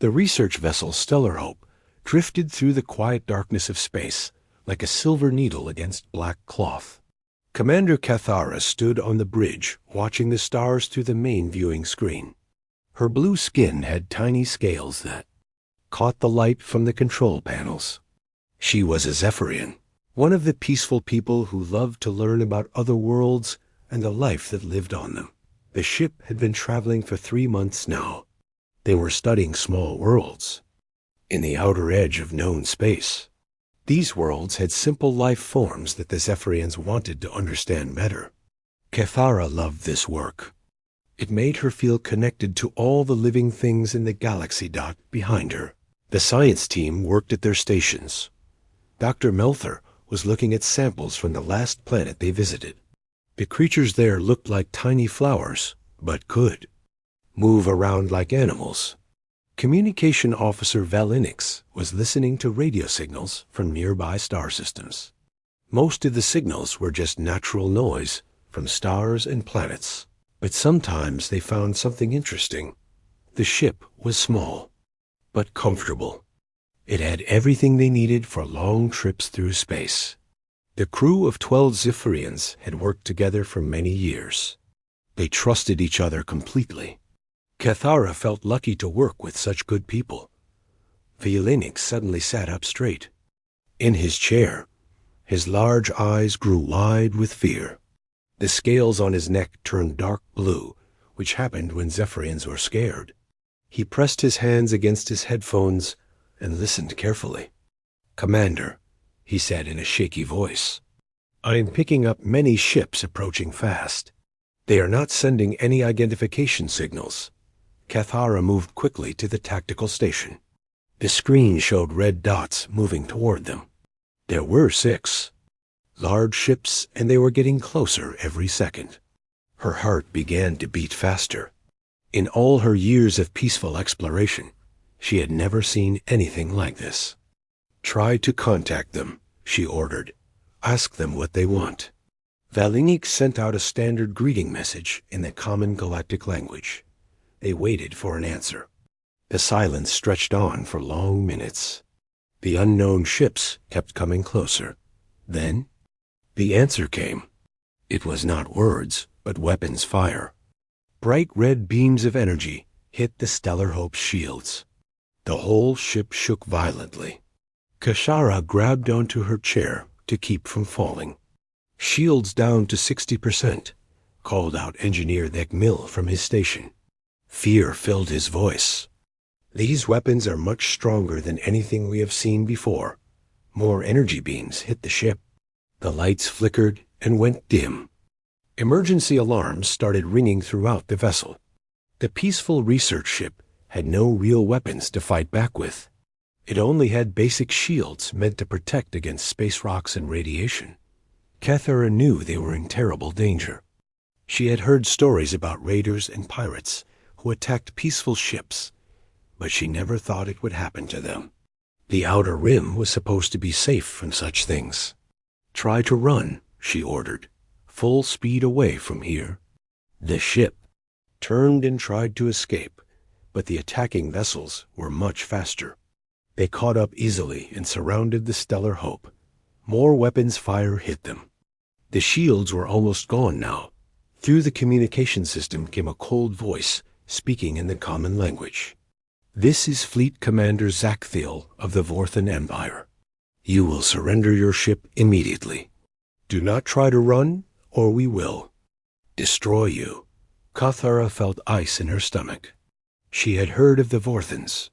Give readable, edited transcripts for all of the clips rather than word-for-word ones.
The research vessel Stellar Hope drifted through the quiet darkness of space like a silver needle against black cloth. Commander Cathara stood on the bridge watching the stars through the main viewing screen. Her blue skin had tiny scales that caught the light from the control panels. She was a Zephyrian, one of the peaceful people who loved to learn about other worlds and the life that lived on them. The ship had been traveling for 3 months now. They were studying small worlds in the outer edge of known space. These worlds had simple life forms that the Zephyrians wanted to understand better. Cathara loved this work. It made her feel connected to all the living things in the galaxy dot behind her. The science team worked at their stations. Dr. Melther was looking at samples from the last planet they visited. The creatures there looked like tiny flowers, but could move around like animals. Communication Officer Valinix was listening to radio signals from nearby star systems. Most of the signals were just natural noise from stars and planets, but sometimes they found something interesting. The ship was small, but comfortable. It had everything they needed for long trips through space. The crew of 12 Zephyrians had worked together for many years. They trusted each other completely. Cathara felt lucky to work with such good people. Valinix suddenly sat up straight. In his chair, his large eyes grew wide with fear. The scales on his neck turned dark blue, which happened when Zephyrians were scared. He pressed his hands against his headphones and listened carefully. "Commander," he said in a shaky voice, "I am picking up many ships approaching fast. They are not sending any identification signals." Cathara moved quickly to the tactical station. The screen showed red dots moving toward them. There were 6 large ships, and they were getting closer every second. Her heart began to beat faster. In all her years of peaceful exploration, she had never seen anything like this. "Try to contact them," she ordered. "Ask them what they want." Valinix sent out a standard greeting message in the common galactic language. They waited for an answer. The silence stretched on for long minutes. The unknown ships kept coming closer. Then, the answer came. It was not words, but weapons fire. Bright red beams of energy hit the Stellar Hope's shields. The whole ship shook violently. Kashara grabbed onto her chair to keep from falling. "Shields down to 60%, called out Engineer Thekmil from his station. Fear filled his voice. "These weapons are much stronger than anything we have seen before." More energy beams hit the ship. The lights flickered and went dim. Emergency alarms started ringing throughout the vessel. The peaceful research ship had no real weapons to fight back with. It only had basic shields meant to protect against space rocks and radiation. Cathara knew they were in terrible danger. She had heard stories about raiders and pirates who attacked peaceful ships, but she never thought it would happen to them. The outer rim was supposed to be safe from such things. "Try to run," she ordered. "Full speed away from here." The ship turned and tried to escape, but the attacking vessels were much faster. They caught up easily and surrounded the Stellar Hope. More weapons fire hit them. The shields were almost gone now. Through the communication system came a cold voice, speaking in the common language. "This is Fleet Commander Zakthiel of the Vorthan Empire. You will surrender your ship immediately. Do not try to run, or we will destroy you." Cathara felt ice in her stomach. She had heard of the Vorthans.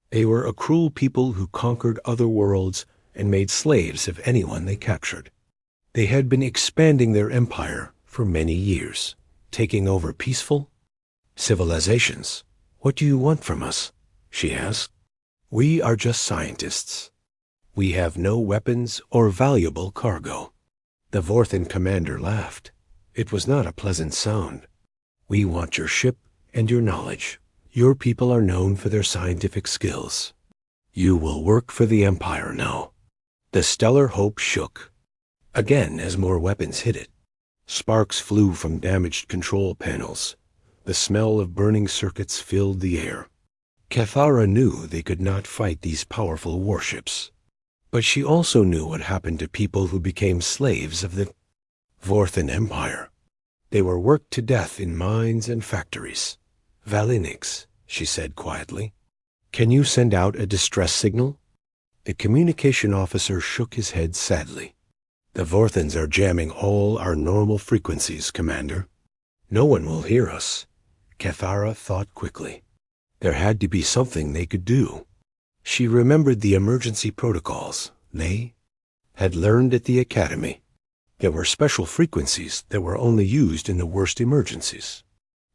They were a cruel people who conquered other worlds and made slaves of anyone they captured. They had been expanding their empire for many years, taking over peaceful civilizations. "What do you want from us?" she asked. "We are just scientists. We have no weapons or valuable cargo." The Vorthan commander laughed. It was not a pleasant sound. "We want your ship and your knowledge. Your people are known for their scientific skills. You will work for the Empire now." The Stellar Hope shook again as more weapons hit it. Sparks flew from damaged control panels. The smell of burning circuits filled the air. Cathara knew they could not fight these powerful warships. But she also knew what happened to people who became slaves of the Vorthan Empire. They were worked to death in mines and factories. "Valinix," she said quietly, "can you send out a distress signal?" The communication officer shook his head sadly. "The Vorthans are jamming all our normal frequencies, Commander. No one will hear us." Cathara thought quickly. There had to be something they could do. She remembered the emergency protocols they had learned at the academy. There were special frequencies that were only used in the worst emergencies.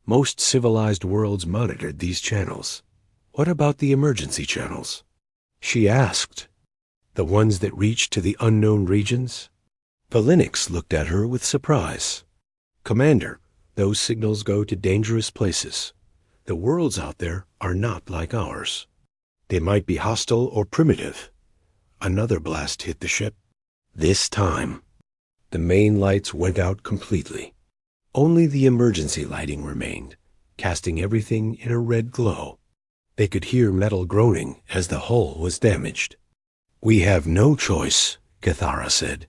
Most civilized worlds monitored these channels. What about the emergency channels? She asked. The ones that reached to the unknown regions? Valinix looked at her with surprise. "Commander, those signals go to dangerous places. The worlds out there are not like ours. They might be hostile or primitive." Another blast hit the ship. This time, the main lights went out completely. Only the emergency lighting remained, casting everything in a red glow. They could hear metal groaning as the hull was damaged. "We have no choice," Cathara said.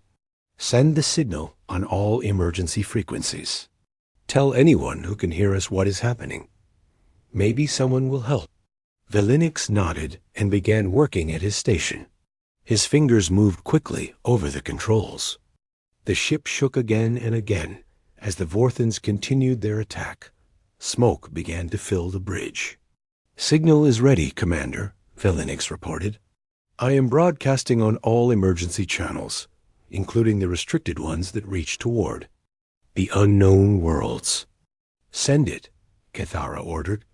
"Send the signal on all emergency frequencies. Tell anyone who can hear us what is happening. Maybe someone will help." Valinix nodded and began working at his station. His fingers moved quickly over the controls. The ship shook again and again as the Vorthans continued their attack. Smoke began to fill the bridge. "Signal is ready, Commander," Valinix reported. "I am broadcasting on all emergency channels, including the restricted ones that reach toward the unknown worlds." "Send it," Cathara ordered.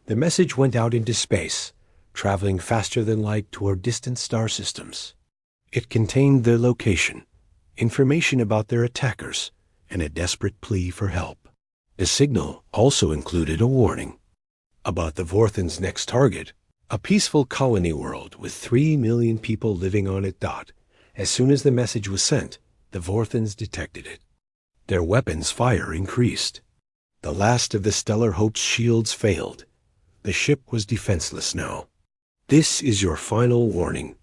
The message went out into space, traveling faster than light toward distant star systems. It contained their location, information about their attackers, and a desperate plea for help. The signal also included a warning about the Vorthans' next target, a peaceful colony world with 3 million people living on it. As soon as the message was sent, the Vorthans detected it. Their weapons' fire increased. The last of the Stellar Hope's shields failed. The ship was defenseless now. "This is your final warning,"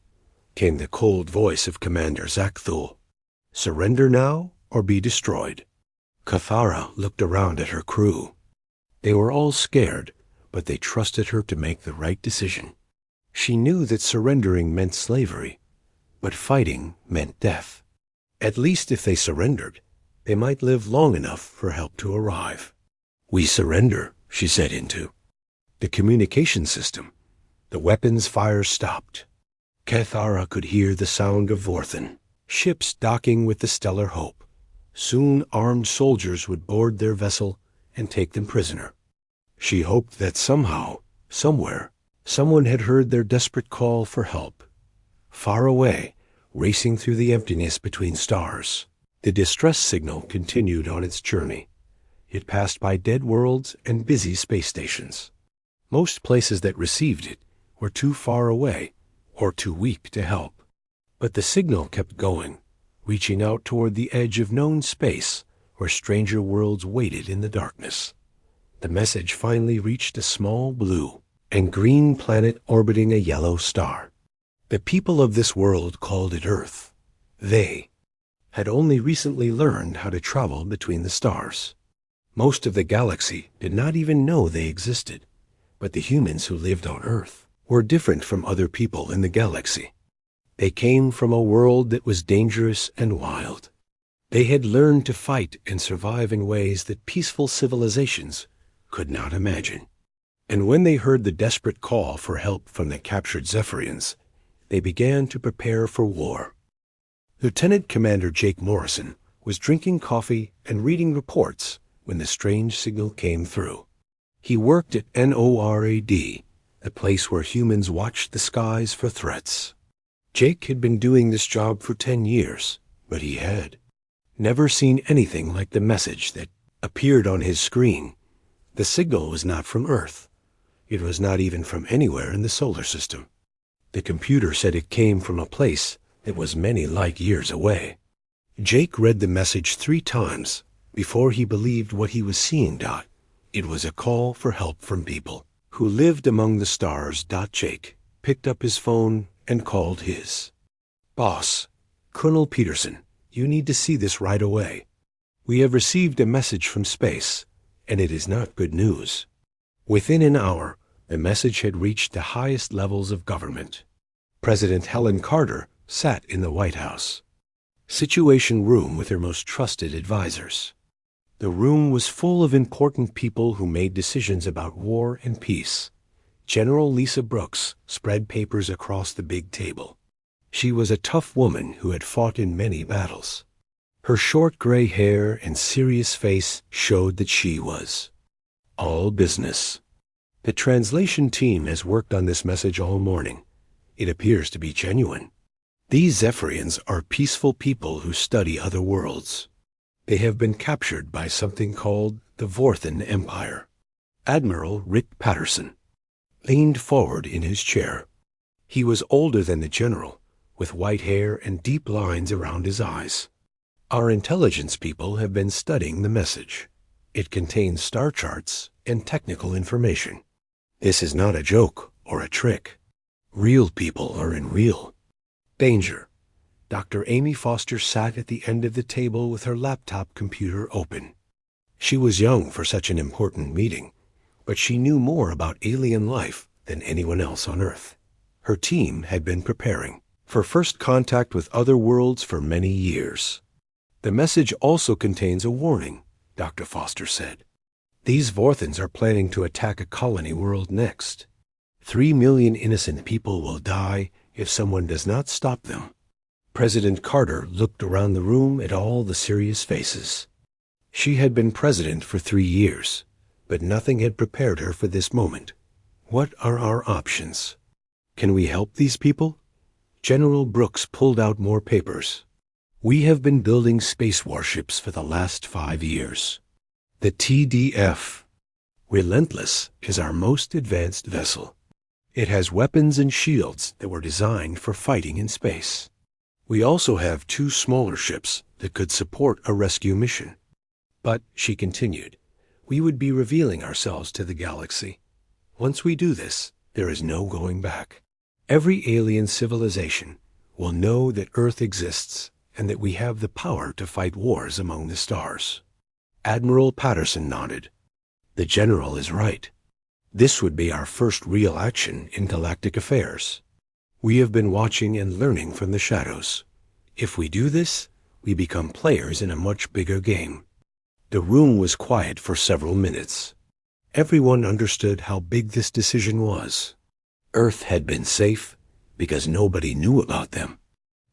came the cold voice of Commander Zakthul. "Surrender now or be destroyed." Cathara looked around at her crew. They were all scared, but they trusted her to make the right decision. She knew that surrendering meant slavery, but fighting meant death. At least if they surrendered, they might live long enough for help to arrive. "We surrender," she said into the communication system. The weapons fire stopped. Cathara could hear the sound of Vorthan, ships docking with the Stellar Hope. Soon armed soldiers would board their vessel and take them prisoner. She hoped that somehow, somewhere, someone had heard their desperate call for help. Far away, racing through the emptiness between stars, the distress signal continued on its journey. It passed by dead worlds and busy space stations. Most places that received it were too far away or too weak to help. But the signal kept going, reaching out toward the edge of known space where stranger worlds waited in the darkness. The message finally reached a small blue and green planet orbiting a yellow star. The people of this world called it Earth. They had only recently learned how to travel between the stars. Most of the galaxy did not even know they existed, but the humans who lived on Earth were different from other people in the galaxy. They came from a world that was dangerous and wild. They had learned to fight and survive in ways that peaceful civilizations could not imagine. And when they heard the desperate call for help from the captured Zephyrians, they began to prepare for war. Lieutenant Commander Jake Morrison was drinking coffee and reading reports when the strange signal came through. He worked at NORAD, a place where humans watched the skies for threats. Jake had been doing this job for 10 years, but he had never seen anything like the message that appeared on his screen. The signal was not from Earth. It was not even from anywhere in the solar system. The computer said it came from a place that was many light years away. Jake read the message 3 times before he believed what he was seeing. It was a call for help from people. who lived among the stars. Jake picked up his phone and called his boss. Colonel Peterson, you need to see this right away. We have received a message from space, and it is not good news. Within an hour, the message had reached the highest levels of government. President Helen Carter sat in the White House Situation Room with her most trusted advisors. The room was full of important people who made decisions about war and peace. General Lisa Brooks spread papers across the big table. She was a tough woman who had fought in many battles. Her short gray hair and serious face showed that she was all business. The translation team has worked on this message all morning. It appears to be genuine. These Zephyrians are peaceful people who study other worlds. They have been captured by something called the Vorthan Empire. Admiral Rick Patterson leaned forward in his chair. He was older than the general, with white hair and deep lines around his eyes. Our intelligence people have been studying the message. It contains star charts and technical information. This is not a joke or a trick. Real people are in real danger. Dr. Amy Foster sat at the end of the table with her laptop computer open. She was young for such an important meeting, but she knew more about alien life than anyone else on Earth. Her team had been preparing for first contact with other worlds for many years. The message also contains a warning, Dr. Foster said. These Vorthans are planning to attack a colony world next. 3 million innocent people will die if someone does not stop them. President Carter looked around the room at all the serious faces. She had been president for 3 years, but nothing had prepared her for this moment. What are our options? Can we help these people? General Brooks pulled out more papers. We have been building space warships for the last 5 years. The TDF, Relentless, is our most advanced vessel. It has weapons and shields that were designed for fighting in space. We also have 2 smaller ships that could support a rescue mission. But, she continued, we would be revealing ourselves to the galaxy. Once we do this, there is no going back. Every alien civilization will know that Earth exists and that we have the power to fight wars among the stars. Admiral Patterson nodded. The general is right. This would be our first real action in galactic affairs. We have been watching and learning from the shadows. If we do this, we become players in a much bigger game. The room was quiet for several minutes. Everyone understood how big this decision was. Earth had been safe because nobody knew about them.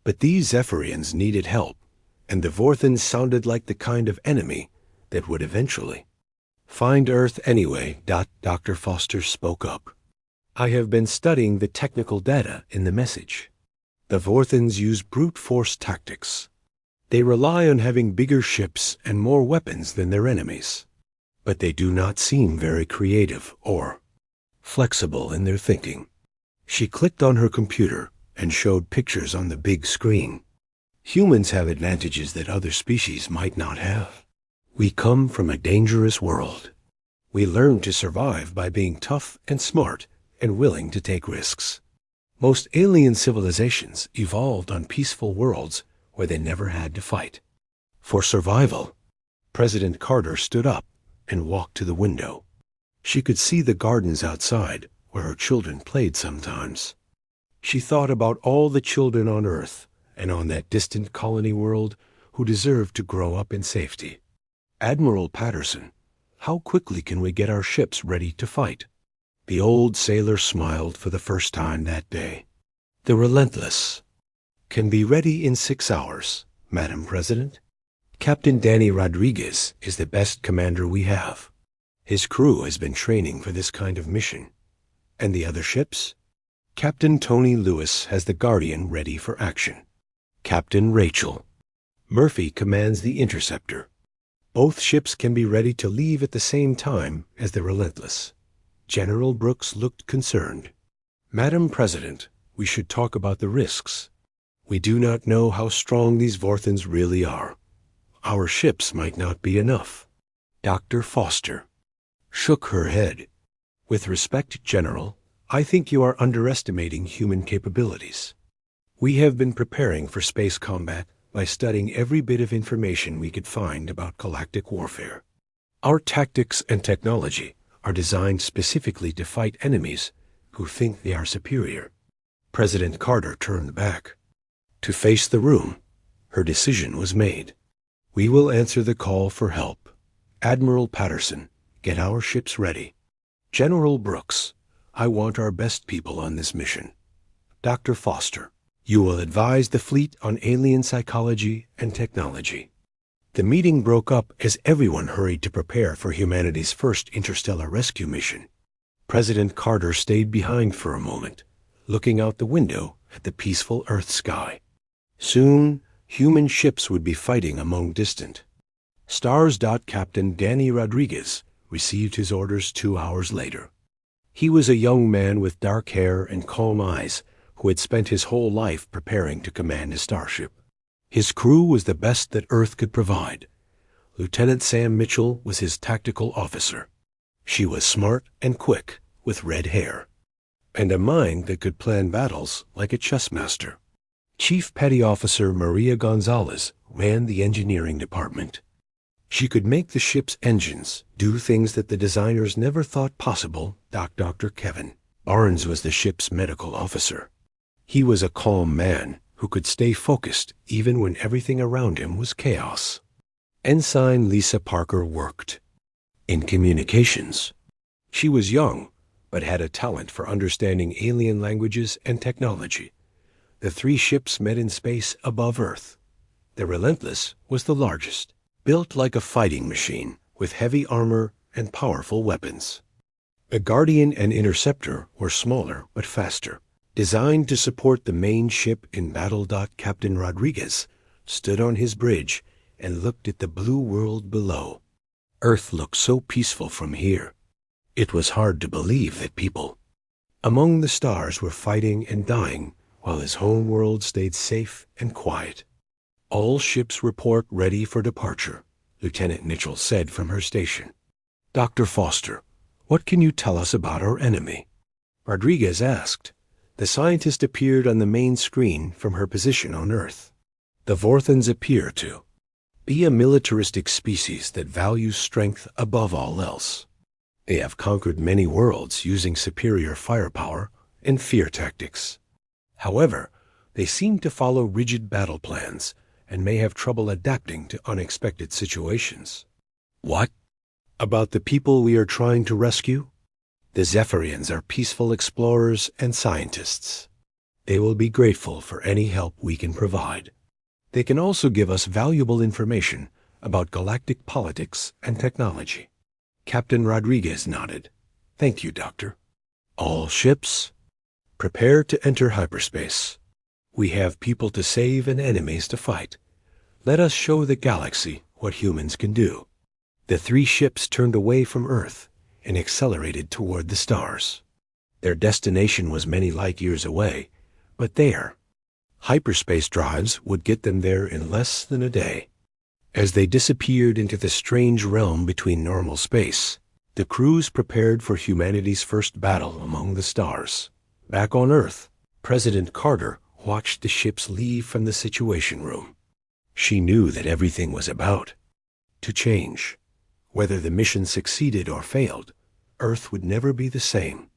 But these Zephyrians needed help, and the Vorthans sounded like the kind of enemy that would eventually find Earth anyway. Dr. Foster spoke up. I have been studying the technical data in the message. The Vorthans use brute force tactics. They rely on having bigger ships and more weapons than their enemies. But they do not seem very creative or flexible in their thinking. She clicked on her computer and showed pictures on the big screen. Humans have advantages that other species might not have. We come from a dangerous world. We learn to survive by being tough and smart and willing to take risks. Most alien civilizations evolved on peaceful worlds where they never had to fight. For survival, President Carter stood up and walked to the window. She could see the gardens outside where her children played sometimes. She thought about all the children on Earth and on that distant colony world who deserved to grow up in safety. Admiral Patterson, how quickly can we get our ships ready to fight? The old sailor smiled for the first time that day. The Relentless can be ready in 6 hours, Madam President. Captain Danny Rodriguez is the best commander we have. His crew has been training for this kind of mission. And the other ships? Captain Tony Lewis has the Guardian ready for action. Captain Rachel Murphy commands the Interceptor. Both ships can be ready to leave at the same time as the Relentless. General Brooks looked concerned. Madam President, we should talk about the risks. We do not know how strong these Vorthans really are. Our ships might not be enough. Dr. Foster shook her head. With respect, General, I think you are underestimating human capabilities. We have been preparing for space combat by studying every bit of information we could find about galactic warfare. Our tactics and technology are designed specifically to fight enemies who think they are superior. President Carter turned back. To face the room, her decision was made. We will answer the call for help. Admiral Patterson, get our ships ready. General Brooks, I want our best people on this mission. Dr. Foster, you will advise the fleet on alien psychology and technology. The meeting broke up as everyone hurried to prepare for humanity's first interstellar rescue mission. President Carter stayed behind for a moment, looking out the window at the peaceful Earth sky. Soon, human ships would be fighting among distant stars. Captain Danny Rodriguez received his orders 2 hours later. He was a young man with dark hair and calm eyes who had spent his whole life preparing to command a starship. His crew was the best that Earth could provide. Lieutenant Sam Mitchell was his tactical officer. She was smart and quick, with red hair, and a mind that could plan battles like a chess master. Chief Petty Officer Maria Gonzalez ran the engineering department. She could make the ship's engines do things that the designers never thought possible. Dr. Kevin Barnes was the ship's medical officer. He was a calm man who could stay focused even when everything around him was chaos. Ensign Lisa Parker worked in communications. She was young, but had a talent for understanding alien languages and technology. The 3 ships met in space above Earth. The Relentless was the largest, built like a fighting machine with heavy armor and powerful weapons. The Guardian and Interceptor were smaller but faster, designed to support the main ship in battle. Captain Rodriguez stood on his bridge and looked at the blue world below. Earth looked so peaceful from here. It was hard to believe that people among the stars were fighting and dying while his home world stayed safe and quiet. All ships report ready for departure, Lieutenant Mitchell said from her station. Dr. Foster, what can you tell us about our enemy? Rodriguez asked. The scientist appeared on the main screen from her position on Earth. The Vorthans appear to be a militaristic species that values strength above all else. They have conquered many worlds using superior firepower and fear tactics. However, they seem to follow rigid battle plans and may have trouble adapting to unexpected situations. What about the people we are trying to rescue? The Zephyrians are peaceful explorers and scientists. They will be grateful for any help we can provide. They can also give us valuable information about galactic politics and technology. Captain Rodriguez nodded. Thank you, Doctor. All ships, prepare to enter hyperspace. We have people to save and enemies to fight. Let us show the galaxy what humans can do. The 3 ships turned away from Earth and accelerated toward the stars. Their destination was many light years away, but there, hyperspace drives would get them there in less than a day. As they disappeared into the strange realm between normal space, the crews prepared for humanity's first battle among the stars. Back on Earth, President Carter watched the ships leave from the Situation Room. She knew that everything was about to change. Whether the mission succeeded or failed, Earth would never be the same.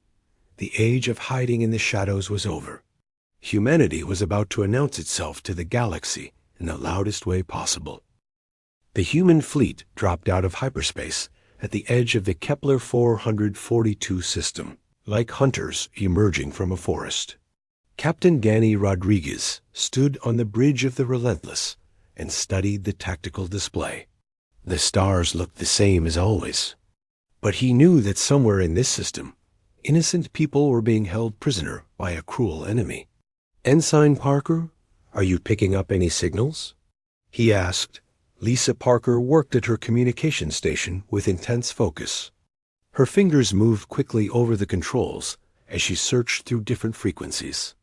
The age of hiding in the shadows was over. Humanity was about to announce itself to the galaxy in the loudest way possible. The human fleet dropped out of hyperspace at the edge of the Kepler 442 system, like hunters emerging from a forest. Captain Danny Rodriguez stood on the bridge of the Relentless and studied the tactical display. The stars looked the same as always, but he knew that somewhere in this system, innocent people were being held prisoner by a cruel enemy. Ensign Parker, are you picking up any signals? He asked. Lisa Parker worked at her communication station with intense focus. Her fingers moved quickly over the controls as she searched through different frequencies.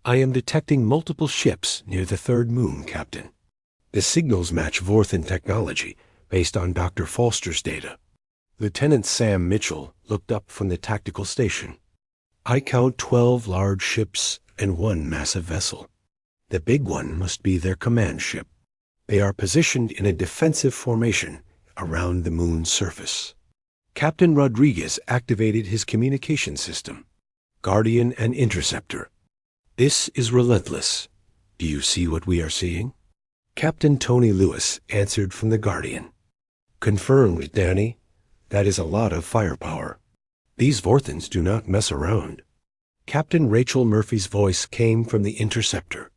I am detecting multiple ships near the 3rd moon, Captain. The signals match Vorthan technology based on Dr. Foster's data. Lieutenant Sam Mitchell looked up from the tactical station. I count 12 large ships and one massive vessel. The big one must be their command ship. They are positioned in a defensive formation around the moon's surface. Captain Rodriguez activated his communication system, Guardian and Interceptor. This is relentless. Do you see what we are seeing? Captain Tony Lewis answered from the Guardian. Confirmed, Danny. That is a lot of firepower. These Vorthans do not mess around. Captain Rachel Murphy's voice came from the Interceptor.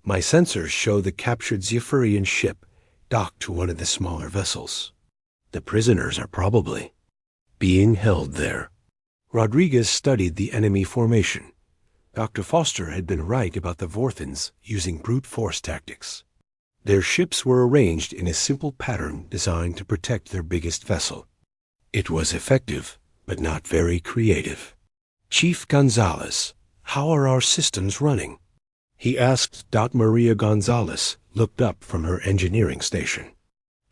My sensors show the captured Zephyrian ship docked to one of the smaller vessels. The prisoners are probably being held there. Rodriguez studied the enemy formation. Dr. Foster had been right about the Vorthans using brute force tactics. Their ships were arranged in a simple pattern designed to protect their biggest vessel. It was effective, but not very creative. Chief Gonzalez, how are our systems running? He asked. Maria Gonzalez looked up from her engineering station.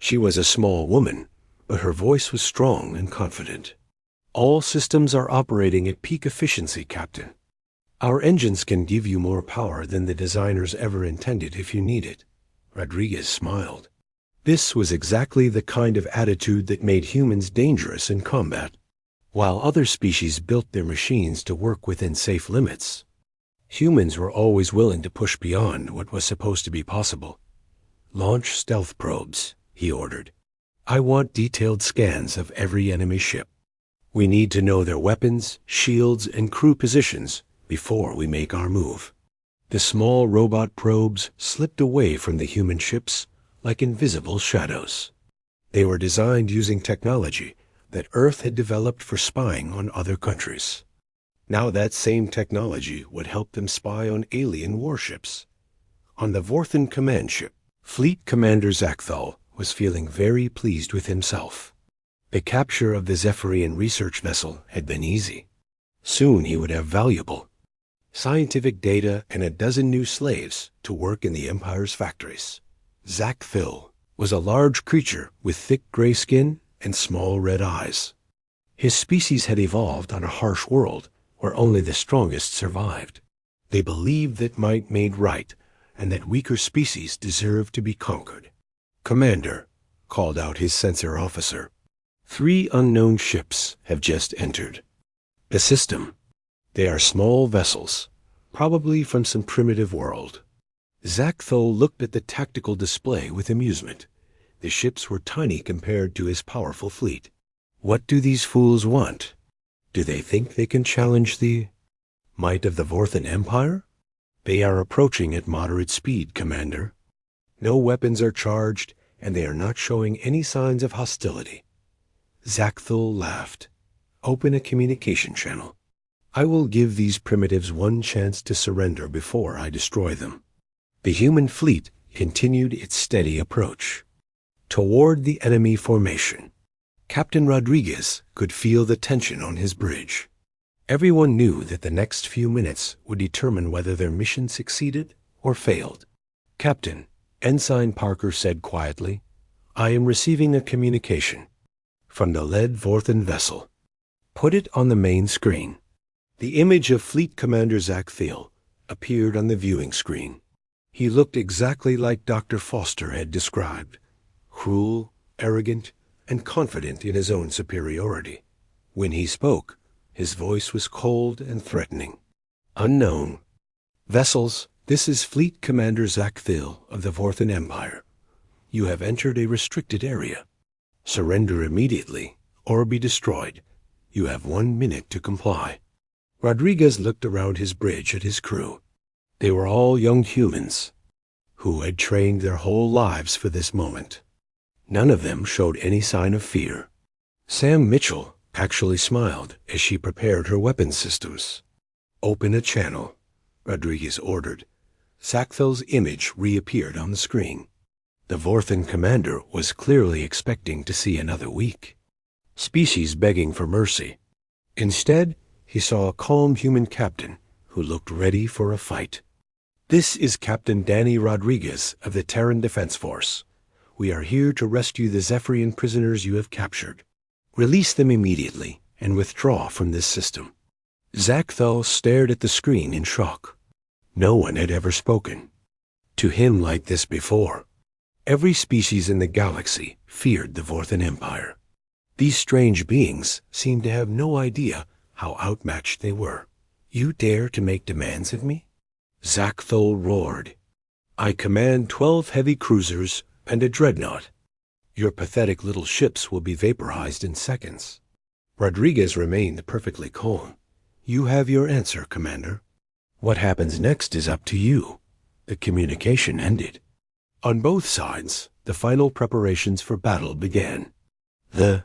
She was a small woman, but her voice was strong and confident. All systems are operating at peak efficiency, Captain. Our engines can give you more power than the designers ever intended if you need it. Rodriguez smiled. This was exactly the kind of attitude that made humans dangerous in combat. While other species built their machines to work within safe limits, humans were always willing to push beyond what was supposed to be possible. Launch stealth probes, he ordered. I want detailed scans of every enemy ship. We need to know their weapons, shields, and crew positions before we make our move. The small robot probes slipped away from the human ships like invisible shadows. They were designed using technology that Earth had developed for spying on other countries. Now that same technology would help them spy on alien warships. On the Vorthan command ship, Fleet Commander Zakthal was feeling very pleased with himself. The capture of the Zephyrian research vessel had been easy. Soon he would have valuable scientific data and a dozen new slaves to work in the Empire's factories. Zakthil was a large creature with thick gray skin and small red eyes. His species had evolved on a harsh world where only the strongest survived. They believed that might made right and that weaker species deserved to be conquered. Commander, called out his sensor officer, 3 unknown ships have just entered the system. They are small vessels, probably from some primitive world. Zakthol looked at the tactical display with amusement. The ships were tiny compared to his powerful fleet. What do these fools want? Do they think they can challenge the might of the Vorthan Empire? They are approaching at moderate speed, Commander. No weapons are charged, and they are not showing any signs of hostility. Zakthul laughed. Open a communication channel. I will give these primitives one chance to surrender before I destroy them. The human fleet continued its steady approach toward the enemy formation. Captain Rodriguez could feel the tension on his bridge. Everyone knew that the next few minutes would determine whether their mission succeeded or failed. Captain, Ensign Parker said quietly, I am receiving a communication from the lead Vorthan vessel. Put it on the main screen. The image of Fleet Commander Zakthil appeared on the viewing screen. He looked exactly like Dr. Foster had described, cruel, arrogant, and confident in his own superiority. When he spoke, his voice was cold and threatening. Unknown. Vessels, this is Fleet Commander Zakthil of the Vorthan Empire. You have entered a restricted area. Surrender immediately, or be destroyed. You have 1 minute to comply. Rodriguez looked around his bridge at his crew. They were all young humans who had trained their whole lives for this moment. None of them showed any sign of fear. Sam Mitchell actually smiled as she prepared her weapon systems. Open a channel, Rodriguez ordered. Zakthil's image reappeared on the screen. The Vorthan commander was clearly expecting to see another week. Species begging for mercy. Instead, he saw a calm human captain who looked ready for a fight. This is Captain Danny Rodriguez of the Terran Defense Force. We are here to rescue the Zephyrian prisoners you have captured. Release them immediately and withdraw from this system. Zakthal stared at the screen in shock. No one had ever spoken to him like this before. Every species in the galaxy feared the Vorthan Empire. These strange beings seemed to have no idea how outmatched they were. You dare to make demands of me? Zakthal roared. I command 12 heavy cruisers and a dreadnought. Your pathetic little ships will be vaporized in seconds. Rodriguez remained perfectly calm. You have your answer, Commander. What happens next is up to you. The communication ended. On both sides, the final preparations for battle began. The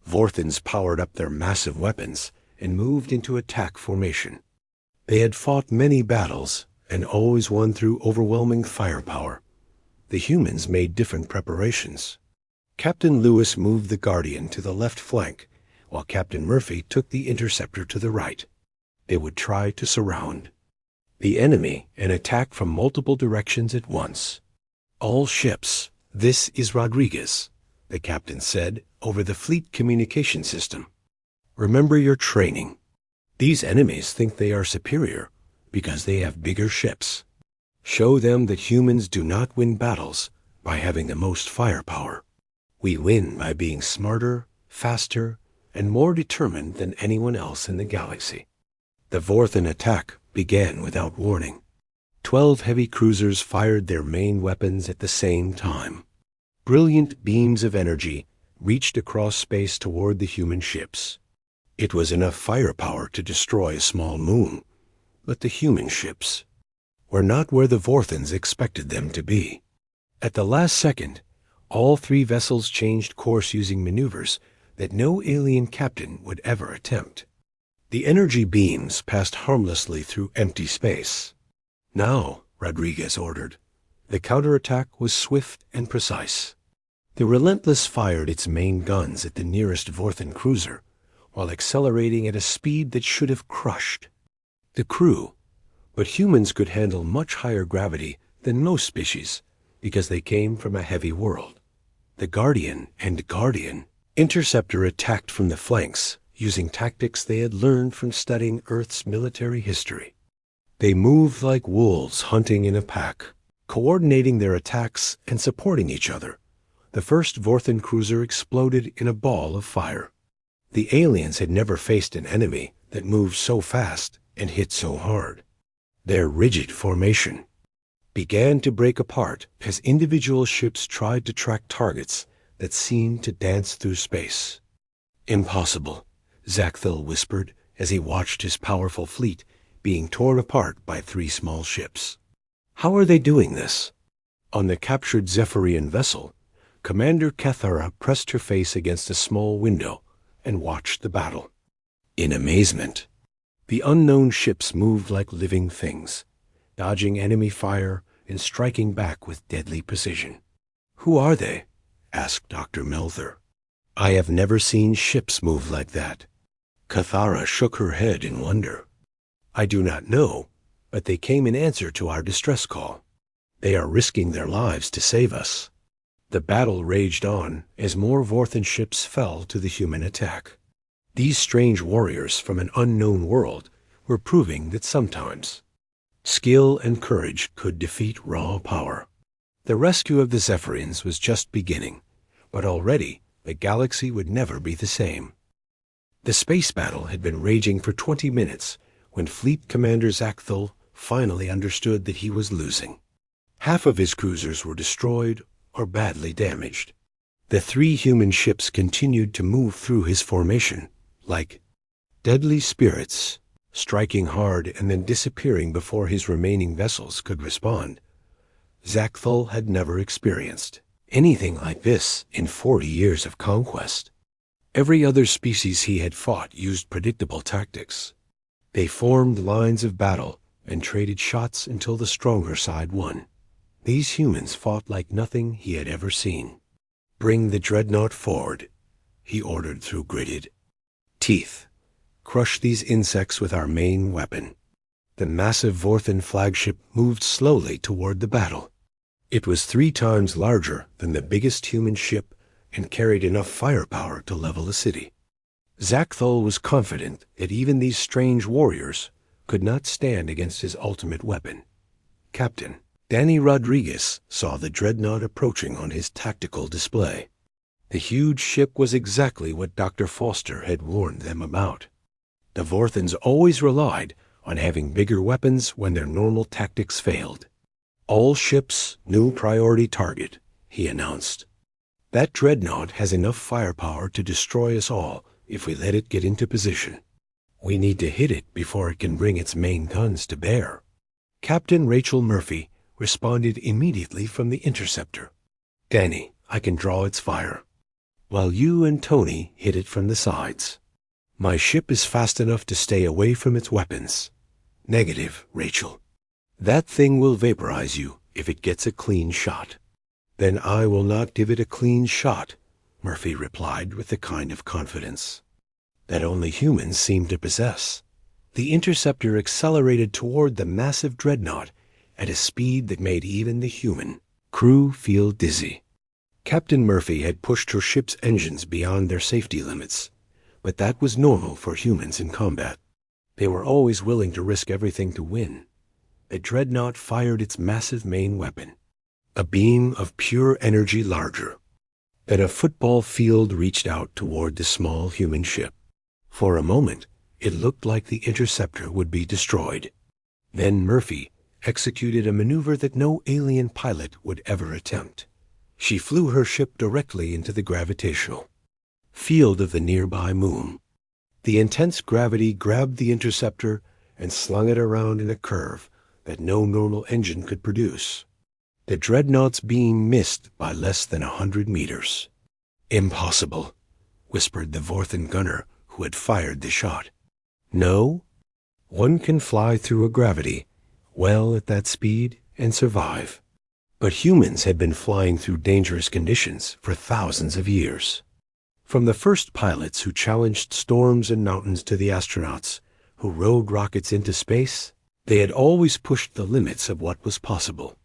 Vorthans powered up their massive weapons and moved into attack formation. They had fought many battles and always won through overwhelming firepower. The humans made different preparations. Captain Lewis moved the Guardian to the left flank, while Captain Murphy took the Interceptor to the right. They would try to surround the enemy and attack from multiple directions at once. All ships, this is Rodriguez, the captain said over the fleet communication system. Remember your training. These enemies think they are superior because they have bigger ships. Show them that humans do not win battles by having the most firepower. We win by being smarter, faster, and more determined than anyone else in the galaxy. The Vorthan attack began without warning. 12 heavy cruisers fired their main weapons at the same time. Brilliant beams of energy reached across space toward the human ships. It was enough firepower to destroy a small moon, but the human ships were not where the Vorthans expected them to be. At the last second, all 3 vessels changed course using maneuvers that no alien captain would ever attempt. The energy beams passed harmlessly through empty space. Now, Rodriguez ordered. The counterattack was swift and precise. The Relentless fired its main guns at the nearest Vorthan cruiser, while accelerating at a speed that should have crushed the crew. But humans could handle much higher gravity than most species because they came from a heavy world. The Guardian and Guardian Interceptor attacked from the flanks using tactics they had learned from studying Earth's military history. They moved like wolves hunting in a pack, coordinating their attacks and supporting each other. The first Vorthan cruiser exploded in a ball of fire. The aliens had never faced an enemy that moved so fast and hit so hard. Their rigid formation began to break apart as individual ships tried to track targets that seemed to dance through space. Impossible, Zakthil whispered as he watched his powerful fleet being torn apart by 3 small ships. How are they doing this? On the captured Zephyrian vessel, Commander Cathara pressed her face against a small window and watched the battle. In amazement, the unknown ships moved like living things, dodging enemy fire and striking back with deadly precision. Who are they? Asked Dr. Melther. I have never seen ships move like that. Cathara shook her head in wonder. I do not know, but they came in answer to our distress call. They are risking their lives to save us. The battle raged on as more Vorthan ships fell to the human attack. These strange warriors from an unknown world were proving that sometimes skill and courage could defeat raw power. The rescue of the Zephyrians was just beginning, but already the galaxy would never be the same. The space battle had been raging for 20 minutes when Fleet Commander Zakthil finally understood that he was losing. Half of his cruisers were destroyed or badly damaged. The 3 human ships continued to move through his formation like deadly spirits, striking hard and then disappearing before his remaining vessels could respond. Zakthil had never experienced anything like this in 40 years of conquest. Every other species he had fought used predictable tactics. They formed lines of battle and traded shots until the stronger side won. These humans fought like nothing he had ever seen. Bring the dreadnought forward, he ordered through gritted teeth. Crush these insects with our main weapon. The massive Vorthan flagship moved slowly toward the battle. It was 3 times larger than the biggest human ship and carried enough firepower to level a city. Zakthul was confident that even these strange warriors could not stand against his ultimate weapon. Captain Danny Rodriguez saw the dreadnought approaching on his tactical display. The huge ship was exactly what Dr. Foster had warned them about. The Vorthans always relied on having bigger weapons when their normal tactics failed. "All ships, new priority target," he announced. "That dreadnought has enough firepower to destroy us all if we let it get into position. We need to hit it before it can bring its main guns to bear." Captain Rachel Murphy responded immediately from the interceptor. "Danny, I can draw its fire, while you and Tony hit it from the sides. My ship is fast enough to stay away from its weapons." "Negative, Rachel. That thing will vaporize you if it gets a clean shot." "Then I will not give it a clean shot," Murphy replied with the kind of confidence that only humans seem to possess. The interceptor accelerated toward the massive dreadnought at a speed that made even the human crew feel dizzy. Captain Murphy had pushed her ship's engines beyond their safety limits, but that was normal for humans in combat. They were always willing to risk everything to win. The dreadnought fired its massive main weapon, a beam of pure energy larger than a football field reached out toward the small human ship. For a moment, it looked like the interceptor would be destroyed. Then Murphy executed a maneuver that no alien pilot would ever attempt. She flew her ship directly into the gravitational field of the nearby moon. The intense gravity grabbed the interceptor and slung it around in a curve that no normal engine could produce. The dreadnought's beam missed by less than 100 meters. "Impossible," whispered the Vorthan gunner who had fired the shot. "No, one can fly through a gravity well at that speed and survive." But humans had been flying through dangerous conditions for thousands of years. From the first pilots who challenged storms and mountains to the astronauts who rode rockets into space, they had always pushed the limits of what was possible.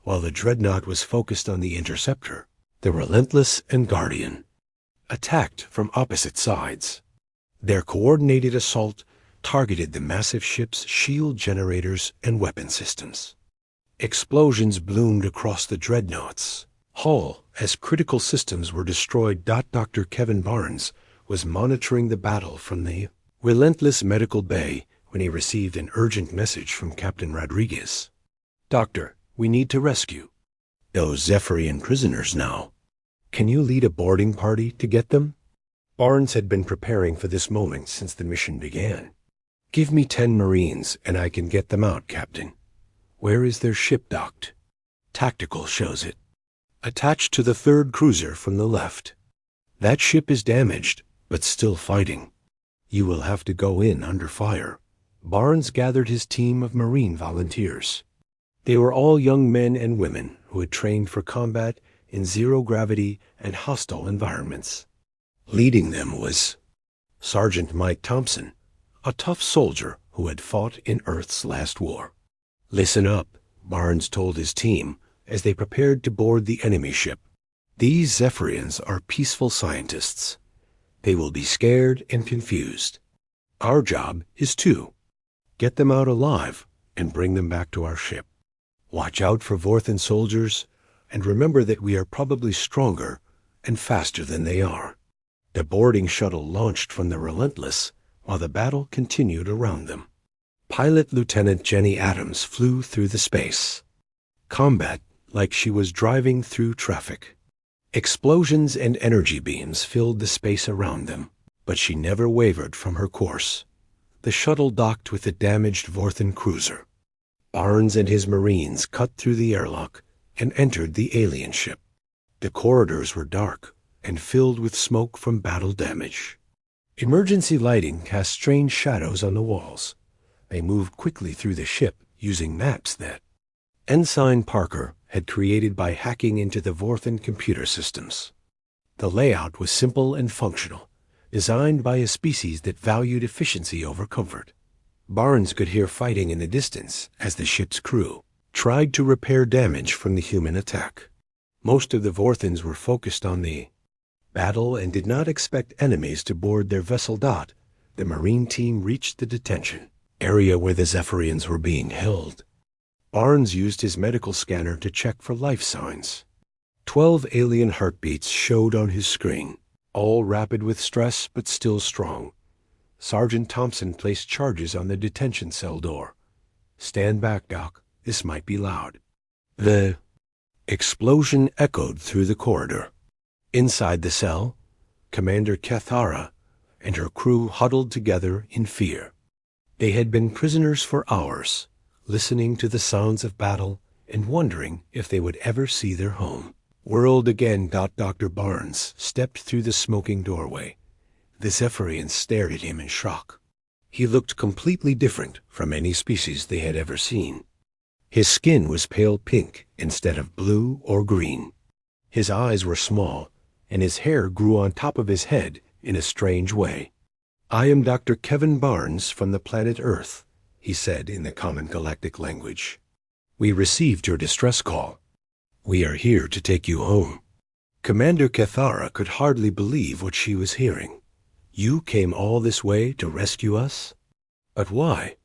While the dreadnought was focused on the interceptor, the Relentless and Guardian attacked from opposite sides. Their coordinated assault targeted the massive ship's shield generators and weapon systems. Explosions bloomed across the dreadnought's hull as critical systems were destroyed. Dr. Kevin Barnes was monitoring the battle from the Relentless medical bay when he received an urgent message from Captain Rodriguez. "Doctor, we need to rescue those Zephyrian prisoners now. Can you lead a boarding party to get them?" Barnes had been preparing for this moment since the mission began. "Give me 10 Marines and I can get them out, Captain." "Where is their ship docked?" "Tactical shows it. Attached to the 3rd cruiser from the left. That ship is damaged, but still fighting. You will have to go in under fire." Barnes gathered his team of Marine volunteers. They were all young men and women who had trained for combat in zero-gravity and hostile environments. Leading them was Sergeant Mike Thompson, a tough soldier who had fought in Earth's last war. "Listen up," Barnes told his team as they prepared to board the enemy ship. "These Zephyrians are peaceful scientists. They will be scared and confused. Our job is to get them out alive and bring them back to our ship. Watch out for Vorthan soldiers, and remember that we are probably stronger and faster than they are." The boarding shuttle launched from the Relentless while the battle continued around them. Pilot Lieutenant Jenny Adams flew through the space combat like she was driving through traffic. Explosions and energy beams filled the space around them, but she never wavered from her course. The shuttle docked with the damaged Vorthan cruiser. Barnes and his Marines cut through the airlock and entered the alien ship. The corridors were dark and filled with smoke from battle damage. Emergency lighting cast strange shadows on the walls. They moved quickly through the ship using maps that Ensign Parker had created by hacking into the Vorthan computer systems. The layout was simple and functional, designed by a species that valued efficiency over comfort. Barnes could hear fighting in the distance as the ship's crew tried to repair damage from the human attack. Most of the Vorthans were focused on the battle and did not expect enemies to board their vessel. The Marine team reached the detention area where the Zephyrians were being held. Barnes used his medical scanner to check for life signs. 12 alien heartbeats showed on his screen, all rapid with stress but still strong. Sergeant Thompson placed charges on the detention cell door. "Stand back, Doc. This might be loud." The explosion echoed through the corridor. Inside the cell, Commander Cathara and her crew huddled together in fear. They had been prisoners for hours, listening to the sounds of battle and wondering if they would ever see their home. Whirled again. Dr. Barnes stepped through the smoking doorway. The Zephyrians stared at him in shock. He looked completely different from any species they had ever seen. His skin was pale pink instead of blue or green. His eyes were small, and his hair grew on top of his head in a strange way. "I am Dr. Kevin Barnes from the planet Earth," he said in the common galactic language. "We received your distress call. We are here to take you home." Commander Cathara could hardly believe what she was hearing. "You came all this way to rescue us? But why?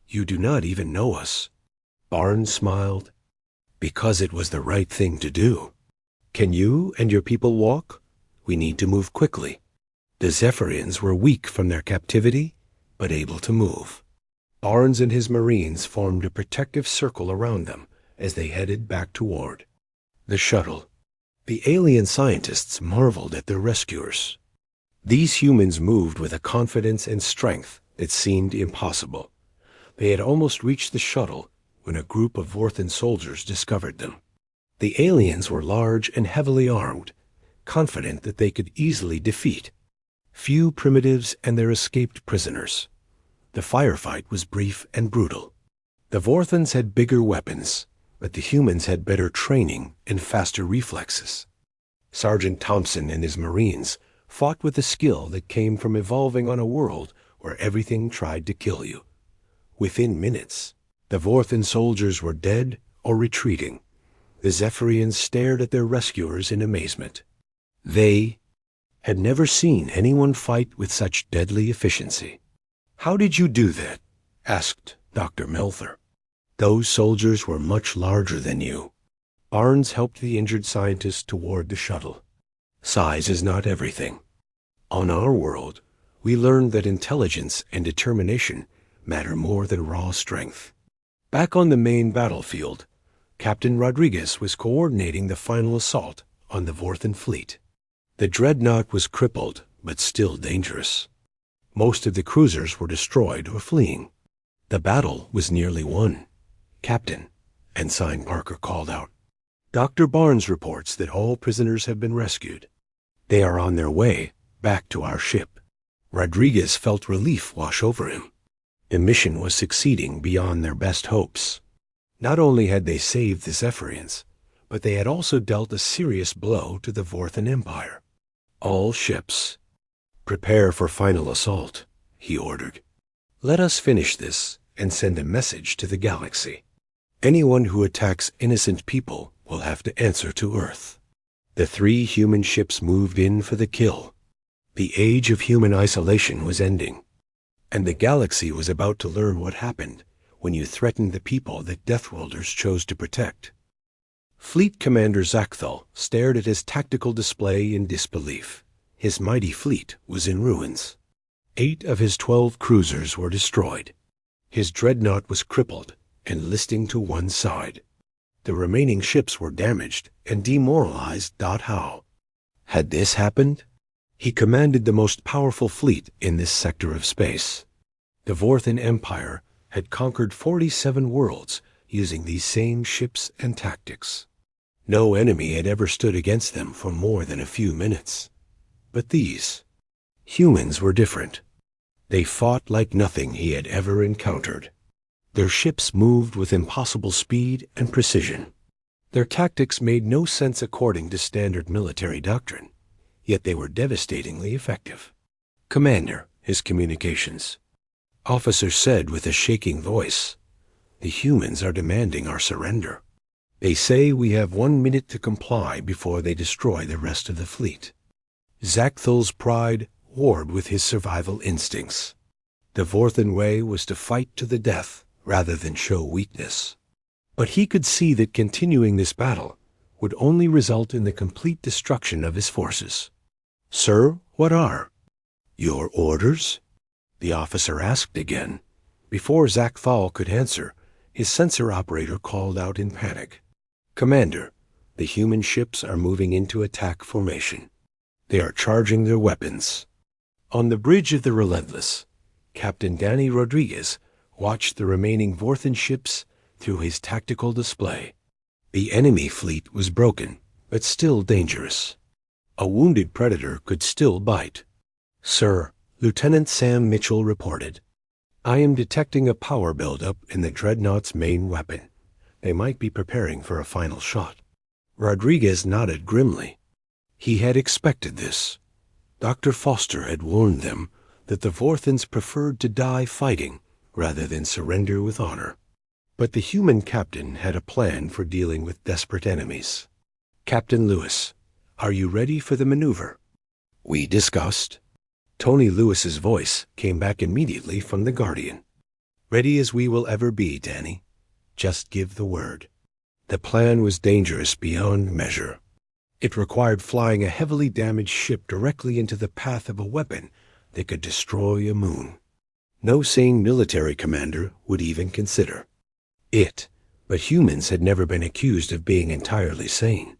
You do not even know us." Barnes smiled. "Because it was the right thing to do. Can you and your people walk? We need to move quickly." The Zephyrians were weak from their captivity, but able to move. Barnes and his Marines formed a protective circle around them as they headed back toward the shuttle. The alien scientists marveled at their rescuers. These humans moved with a confidence and strength that seemed impossible. They had almost reached the shuttle when a group of Vorthan soldiers discovered them. The aliens were large and heavily armed, confident that they could easily defeat few primitives and their escaped prisoners. The firefight was brief and brutal. The Vorthans had bigger weapons, but the humans had better training and faster reflexes. Sergeant Thompson and his Marines fought with a skill that came from evolving on a world where everything tried to kill you. Within minutes, the Vorthan soldiers were dead or retreating. The Zephyrians stared at their rescuers in amazement. They had never seen anyone fight with such deadly efficiency. "How did you do that?" asked Dr. Melther. "Those soldiers were much larger than you." Barnes helped the injured scientist toward the shuttle. "Size is not everything. On our world, we learned that intelligence and determination matter more than raw strength." Back on the main battlefield, Captain Rodriguez was coordinating the final assault on the Vorthan fleet. The dreadnought was crippled, but still dangerous. Most of the cruisers were destroyed or fleeing. The battle was nearly won. "Captain," Ensign Parker called out, "Dr. Barnes reports that all prisoners have been rescued. They are on their way back to our ship." Rodriguez felt relief wash over him. The mission was succeeding beyond their best hopes. Not only had they saved the Zephyrians, but they had also dealt a serious blow to the Vorthan Empire. "All ships, prepare for final assault," he ordered. "Let us finish this and send a message to the galaxy. Anyone who attacks innocent people will have to answer to Earth." The 3 human ships moved in for the kill. The age of human isolation was ending, and the galaxy was about to learn what happened when you threatened the people that Deathworlders chose to protect. Fleet Commander Zakthal stared at his tactical display in disbelief. His mighty fleet was in ruins. 8 of his 12 cruisers were destroyed. His dreadnought was crippled and listing to one side. The remaining ships were damaged and demoralized. How had this happened? He commanded the most powerful fleet in this sector of space. The Vorthan Empire had conquered 47 worlds using these same ships and tactics. No enemy had ever stood against them for more than a few minutes. But these humans were different. They fought like nothing he had ever encountered. Their ships moved with impossible speed and precision. Their tactics made no sense according to standard military doctrine, yet they were devastatingly effective. "Commander," his communications officer said with a shaking voice, "the humans are demanding our surrender. They say we have 1 minute to comply before they destroy the rest of the fleet." Zachthel's pride warred with his survival instincts. The Vorthen way was to fight to the death rather than show weakness. But he could see that continuing this battle would only result in the complete destruction of his forces. "Sir, what are your orders?" the officer asked again. Before Zachthal could answer, his sensor operator called out in panic. "Commander, the human ships are moving into attack formation. They are charging their weapons." On the bridge of the Relentless, Captain Danny Rodriguez watched the remaining Vorthen ships through his tactical display. The enemy fleet was broken, but still dangerous. A wounded predator could still bite. "Sir," Lieutenant Sam Mitchell reported, "I am detecting a power buildup in the Dreadnought's main weapon. They might be preparing for a final shot." Rodriguez nodded grimly. He had expected this. Dr. Foster had warned them that the Vorthens preferred to die fighting rather than surrender with honor. But the human captain had a plan for dealing with desperate enemies. "Captain Lewis, are you ready for the maneuver?" "We discussed." Tony Lewis's voice came back immediately from the Guardian. "Ready as we will ever be, Danny. Just give the word." The plan was dangerous beyond measure. It required flying a heavily damaged ship directly into the path of a weapon that could destroy a moon. No sane military commander would even consider it, but humans had never been accused of being entirely sane.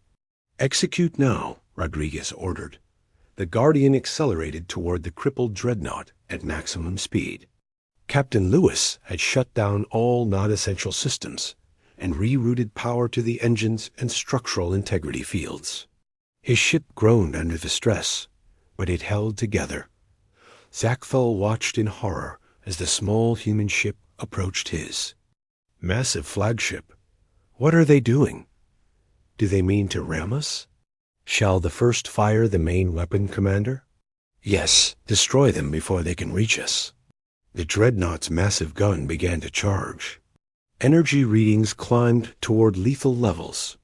"Execute now," Rodriguez ordered. The Guardian accelerated toward the crippled dreadnought at maximum speed. Captain Lewis had shut down all non-essential systems and rerouted power to the engines and structural integrity fields. His ship groaned under the stress, but it held together. Zachthal watched in horror as the small human ship approached his. Massive flagship. What are they doing? Do they mean to ram us? Shall the first fire the main weapon, Commander? Yes, destroy them before they can reach us. The dreadnought's massive gun began to charge. Energy readings climbed toward lethal levels.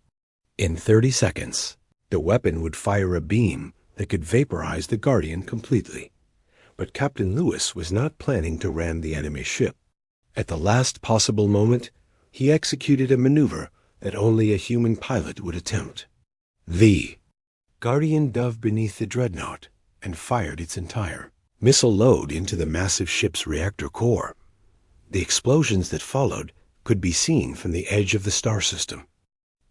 In 30 seconds, the weapon would fire a beam that could vaporize the Guardian completely. But Captain Lewis was not planning to ram the enemy ship. At the last possible moment, he executed a maneuver that only a human pilot would attempt. The Guardian dove beneath the dreadnought and fired its entire missile load into the massive ship's reactor core. The explosions that followed could be seen from the edge of the star system.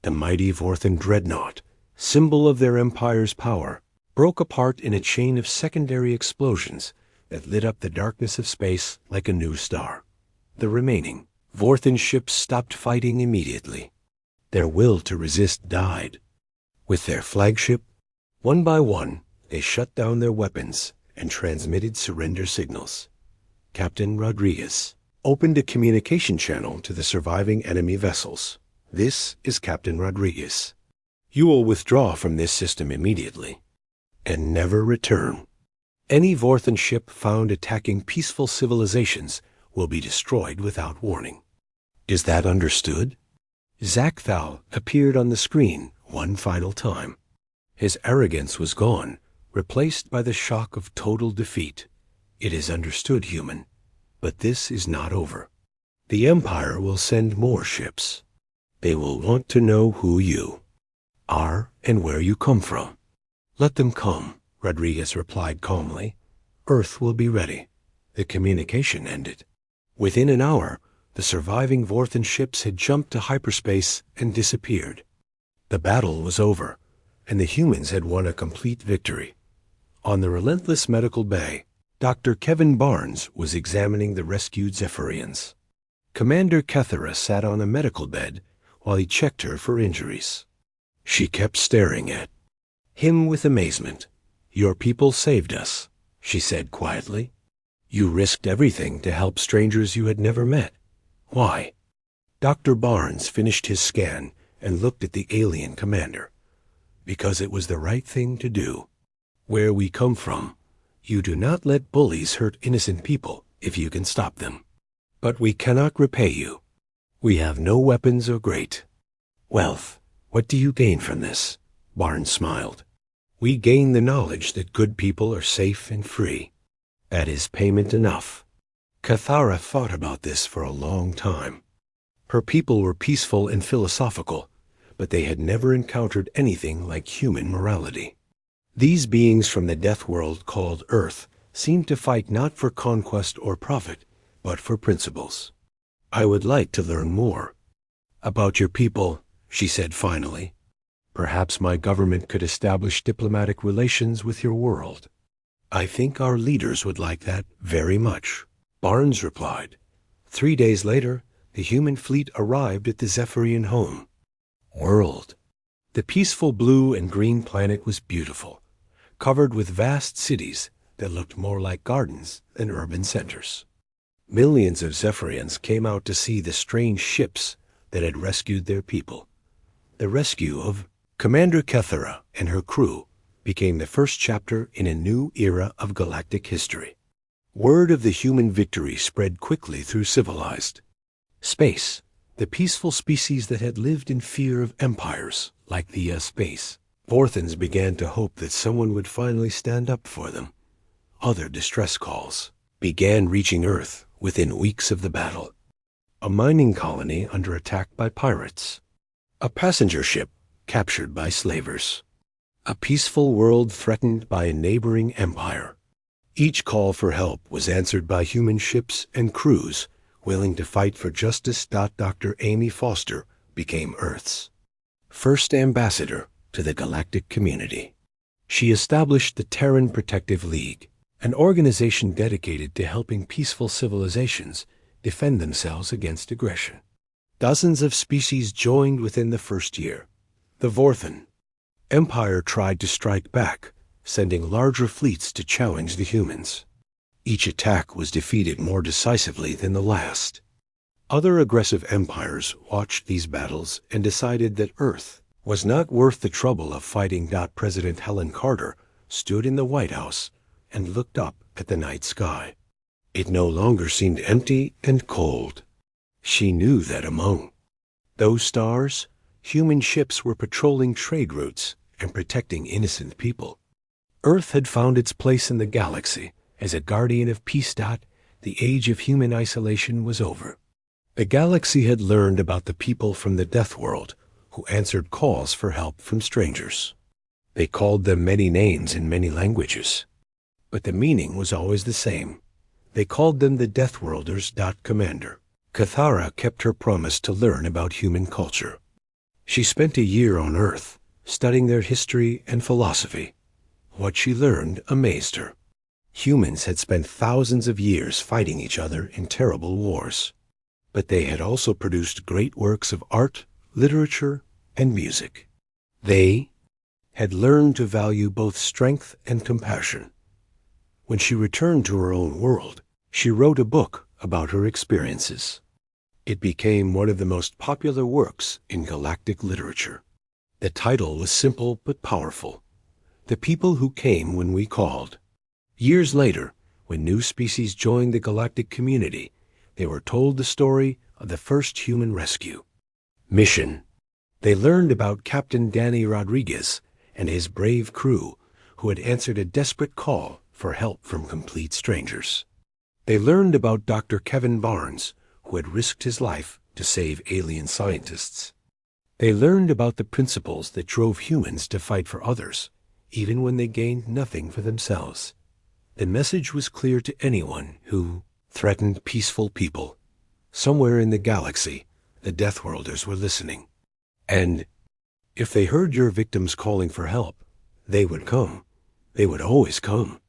The mighty Vorthen dreadnought, symbol of their empire's power, broke apart in a chain of secondary explosions that lit up the darkness of space like a new star. The remaining Vorthen ships stopped fighting immediately. Their will to resist died. With their flagship, one by one, they shut down their weapons and transmitted surrender signals. Captain Rodriguez opened a communication channel to the surviving enemy vessels. "This is Captain Rodriguez. You will withdraw from this system immediately and never return. Any Vorthen ship found attacking peaceful civilizations will be destroyed without warning. Is that understood?" Zachthal appeared on the screen one final time. His arrogance was gone, replaced by the shock of total defeat. "It is understood, human, but this is not over. The Empire will send more ships. They will want to know who you are and where you come from." "Let them come," Rodriguez replied calmly. "Earth will be ready." The communication ended. Within an hour, the surviving Vorthen ships had jumped to hyperspace and disappeared. The battle was over, and the humans had won a complete victory. On the Relentless Medical Bay, Dr. Kevin Barnes was examining the rescued Zephyrians. Commander Kethera sat on a medical bed while he checked her for injuries. She kept staring at him with amazement. "Your people saved us," she said quietly. "You risked everything to help strangers you had never met. Why?" Dr. Barnes finished his scan and looked at the alien commander. "Because it was the right thing to do. Where we come from, you do not let bullies hurt innocent people if you can stop them. But we cannot repay you. We have no weapons or great wealth. What do you gain from this?" Barnes smiled. We gain the knowledge that good people are safe and free. That is payment enough. Cathara thought about this for a long time. Her people were peaceful and philosophical, but they had never encountered anything like human morality. These beings from the death world called Earth seemed to fight not for conquest or profit, but for principles. I would like to learn more about your people, she said finally. Perhaps my government could establish diplomatic relations with your world. I think our leaders would like that very much, Barnes replied. 3 days later, the human fleet arrived at the Zephyrian home. World. The peaceful blue and green planet was beautiful, covered with vast cities that looked more like gardens than urban centers. Millions of Zephyrians came out to see the strange ships that had rescued their people. The rescue of Commander Cathara and her crew became the first chapter in a new era of galactic history. Word of the human victory spread quickly through civilized space, the peaceful species that had lived in fear of empires like the space. Vorthans began to hope that someone would finally stand up for them. Other distress calls began reaching Earth within weeks of the battle. A mining colony under attack by pirates. A passenger ship captured by slavers. A peaceful world threatened by a neighboring empire. Each call for help was answered by human ships and crews willing to fight for justice. Dr. Amy Foster became Earth's first ambassador to the galactic community. She established the Terran Protective League, an organization dedicated to helping peaceful civilizations defend themselves against aggression. Dozens of species joined within the first year. The Vorthan Empire tried to strike back, sending larger fleets to challenge the humans. Each attack was defeated more decisively than the last. Other aggressive empires watched these battles and decided that Earth was not worth the trouble of fighting. President Helen Carter stood in the White House and looked up at the night sky. It no longer seemed empty and cold. She knew that among those stars, human ships were patrolling trade routes and protecting innocent people. Earth had found its place in the galaxy as a guardian of peace. The age of human isolation was over. The galaxy had learned about the people from the death world who answered calls for help from strangers. They called them many names in many languages, but the meaning was always the same. They called them the Deathworlders. Commander Cathara kept her promise to learn about human culture. She spent a year on Earth, studying their history and philosophy. What she learned amazed her. Humans had spent thousands of years fighting each other in terrible wars, but they had also produced great works of art, literature, and music. They had learned to value both strength and compassion. When she returned to her own world, she wrote a book about her experiences. It became one of the most popular works in galactic literature. The title was simple but powerful: The People Who Came When We Called. Years later, when new species joined the galactic community, they were told the story of the first human rescue. Mission. They learned about Captain Danny Rodriguez and his brave crew who had answered a desperate call for help from complete strangers. They learned about Dr. Kevin Barnes, who had risked his life to save alien scientists. They learned about the principles that drove humans to fight for others, even when they gained nothing for themselves. The message was clear to anyone who threatened peaceful people. Somewhere in the galaxy, the Deathworlders were listening. And if they heard your victims calling for help, they would come. They would always come.